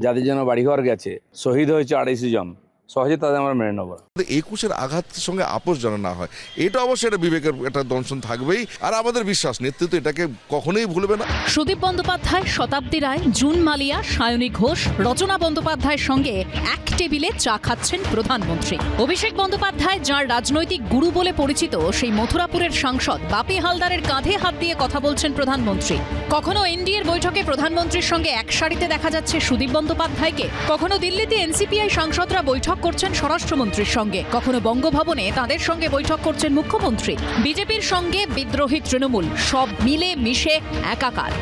যাদের জন্য বাড়িঘর গেছে, শহীদ হয়েছে 250 জন, সহজে তাদের আমরা মেনে নেব। 21-এর আঘাতের সঙ্গে আপোষ যেন না হয়, এটা অবশ্যই একটা বিবেকের একটা দংশন থাকবেই। আর আমাদের বিশ্বাস নেতৃত্ব এটাকে কখনোই ভুলবে না। সুদীপ বন্দ্যোপাধ্যায়, শতাব্দী রায়, জুন মালিয়া, সায়নী ঘোষ, রচনা বন্দ্যোপাধ্যায়ের সঙ্গে এক টেবিলে চা খাচ্ছেন প্রধানমন্ত্রী। অভিষেক বন্দ্যোপাধ্যায়, যার রাজনৈতিক গুরু বলে পরিচিত, সেই মথুরাপুরের সাংসদ বাপি হালদারের কাঁধে হাত দিয়ে কথা বলছেন প্রধানমন্ত্রী। কখনো এনডিএর বৈঠকে প্রধানমন্ত্রীর সঙ্গে এক সারিতে দেখা যাচ্ছে সুদীপ বন্দ্যোপাধ্যায়কে, কখনো দিল্লিতে এনসিপিআই সাংসদরা বৈঠক করছেন স্বরাষ্ট্রমন্ত্রীর সঙ্গে, কখনো বঙ্গভবনে তাদের সঙ্গে বৈঠক করছেন মুখ্যমন্ত্রী। বিজেপির সঙ্গে বিদ্রোহী তৃণমূল, সব মিলে মিশে একাকার।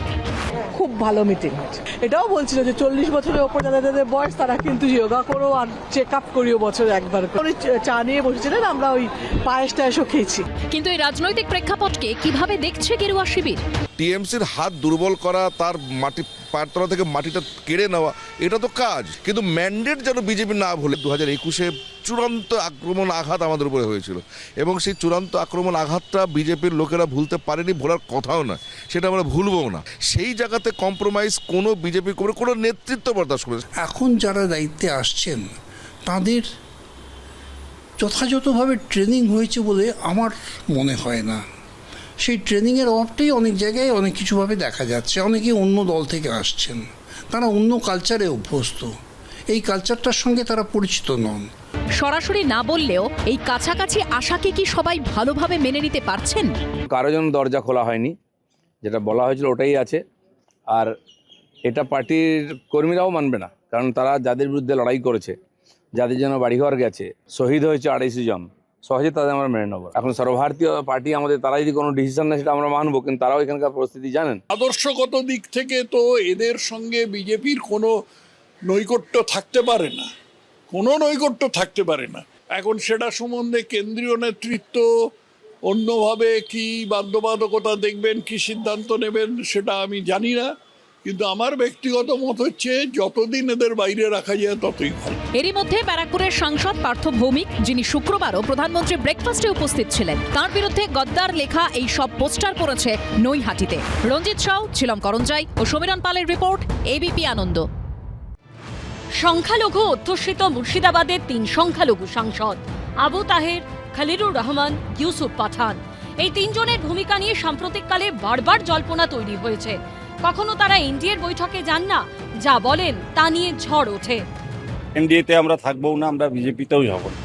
খুব ভালো মিটিং হচ্ছে। এটাও বলছিল যে 40 বছরের ওপর যাদের বয়স তারা কিন্তু যোগা করো আর চেক আপ করিও বছরে একবার করে। চা নিয়ে বসেছিলেন, আমরা ওই পায়েস টায়েসও খেয়েছি। কিন্তু এই রাজনৈতিক প্রেক্ষাপটকে কিভাবে দেখছে গেরুয়া শিবির? টিএমসির হাত দুর্বল করা, তার পায়তলা থেকে মাটিটা কেড়ে নেওয়া, এটা তো কাজ। কিন্তু ম্যান্ডেট যেন বিজেপি না ভুলে। 2021-এ চূড়ান্ত আক্রমণ আঘাত আমাদের উপরে হয়েছিল, এবং সেই চূড়ান্ত আক্রমণ আঘাতটা বিজেপির লোকেরা ভুলতে পারেনি, ভোলার কথাও না, সেটা আমরা ভুলবও না। সেই জায়গাতে কম্প্রোমাইজ কোনো বিজেপি করে কোনো নেতৃত্ব বরদাস্ত করে। এখন যারা দায়িত্বে আসছেন তাদের যথাযথভাবে ট্রেনিং হয়েছে বলে আমার মনে হয় না। সেই ট্রেনিংয়ের অভাবটাই অনেক জায়গায় অনেক কিছুভাবে দেখা যাচ্ছে। অনেকে অন্য দল থেকে আসছেন, তারা অন্য কালচারে অভ্যস্ত, এই কালচারটার সঙ্গে তারা পরিচিত নন। সরাসরি না বললেও এই কাছাকাছি আশাকে কি সবাই ভালোভাবে মেনে নিতে পারছেন? কারো জন্য দরজা খোলা হয়নি, যেটা বলা হয়েছিল ওটাই আছে। আর এটা পার্টির কর্মীরাও মানবে না, কারণ তারা যাদের বিরুদ্ধে লড়াই করেছে, যাদের জন্য বাড়িঘর গেছে, শহীদ হয়েছে 250 জন, সহজে তাদের আমরা মেনে নেবো। এখন সর্বভারতীয় পার্টি আমাদের, তারা যদি কোনো ডিসিশন নেয় সেটা আমরা মানবো, কিন্তু তারাও এখানকার পরিস্থিতি জানেন। আদর্শগত দিক থেকে তো এদের সঙ্গে বিজেপির কোনো নৈকট্য থাকতে পারে না, কোনো নৈকট্য থাকতে পারে না। এখন সেটা সম্বন্ধে কেন্দ্রীয় নেতৃত্ব অন্যভাবে কি বাধ্যবাধকতা দেখবেন, কি সিদ্ধান্ত নেবেন, সেটা আমি জানি না। কিন্তু আমার ব্যক্তিগত মত হচ্ছে যতদিন এদের বাইরে রাখা যায় ততই ভালো। এরই মধ্যে ব্যারাকপুরের সাংসদ পার্থ ভৌমিক, যিনি শুক্রবারও প্রধানমন্ত্রী ব্রেকফাস্টে উপস্থিত ছিলেন, তার বিরুদ্ধে গদ্দার লেখা এই সব পোস্টার পড়েছে নৈহাটিতে। রঞ্জিত সাউ, ছিলম করঞ্জাই ও সমীরণ পালের রিপোর্ট, এবিপি আনন্দ। সংখ্যালঘু অধ্যুষিত মুর্শিদাবাদের 3 সংখ্যালঘু সাংসদ আবু তাহের, খলিলুর রহমান, ইউসুফ পাঠান, এই 3 জনের ভূমিকা নিয়ে সাম্প্রতিককালে বারবার জল্পনা তৈরি হয়েছে। কখনো তারা এনডিএর বৈঠকে যান না, যা বলেন তা নিয়ে ঝড় ওঠে। এনডিএতে আমরা থাকবো না, আমরা বিজেপিতেও যাব না।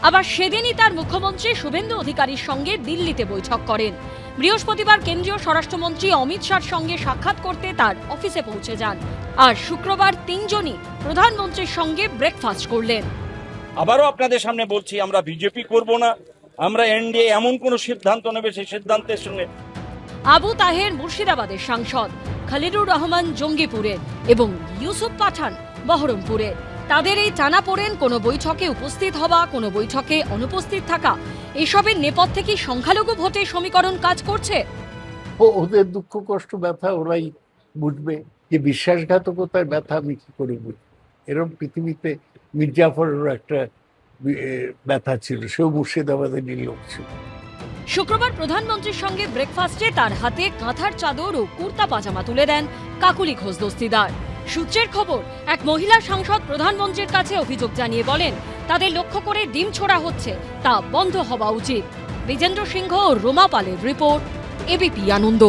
আবার সেদিনই তার মুখ্যমন্ত্রী শুভেন্দু অধিকারীর সঙ্গে দিল্লিতে বৈঠক করেন। বৃহস্পতিবার কেন্দ্রীয় স্বরাষ্ট্রমন্ত্রী অমিত শাহর সঙ্গে সাক্ষাৎ করতে তার অফিসে পৌঁছে যান। আর শুক্রবার 3 জনই প্রধানমন্ত্রীর সঙ্গে ব্রেকফাস্ট করলেন। আবারও আপনাদের সামনে বলছি, আমরা বিজেপি করব না, আমরা এনডিএ এমন কোন সিদ্ধান্ত নেবে সেই সিদ্ধান্তের সঙ্গে। আবু তাহের মুর্শিদাবাদের সাংসদ, খলিলুর রহমান জঙ্গিপুরের এবং ইউসুফ পাঠান বহরমপুরের। তাদের এই টানাপোড়েন, কোনো বৈঠকে উপস্থিত হওয়া, কোনো বৈঠকে অনুপস্থিত থাকা, এসবের নেপথ্যে কি সংখ্যালঘু ভোটের সমীকরণ কাজ করছে? ওদের দুঃখ কষ্ট ব্যথা ওরাই বুঝবে, যে বিশ্বাসঘাতকতার ব্যথা আমি কি করে বুঝবো। এরকম পৃথিবীতে মির্জাফরেরও একটা ব্যথা ছিল, সেও মুর্শিদাবাদের লোক ছিল। শুক্রবার প্রধানমন্ত্রীর সঙ্গে ব্রেকফাস্টে তার হাতে কাঁথার চাদর ও কুর্তা পাজামা তুলে দেন কাকুলি ঘোষ দস্তিদার। সূত্রের খবর, এক মহিলা সাংসদ প্রধানমন্ত্রীর কাছে অভিযোগ জানিয়ে বলেন, তাদের লক্ষ্য করে ডিম ছোড়া হচ্ছে, তা বন্ধ হওয়া উচিত। বিজেন্দ্র সিংহ ও রোমা পালের রিপোর্ট, এবিপি আনন্দ।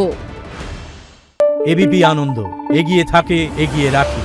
এবিপি আনন্দ, এগিয়ে থাকে, এগিয়ে রাখে।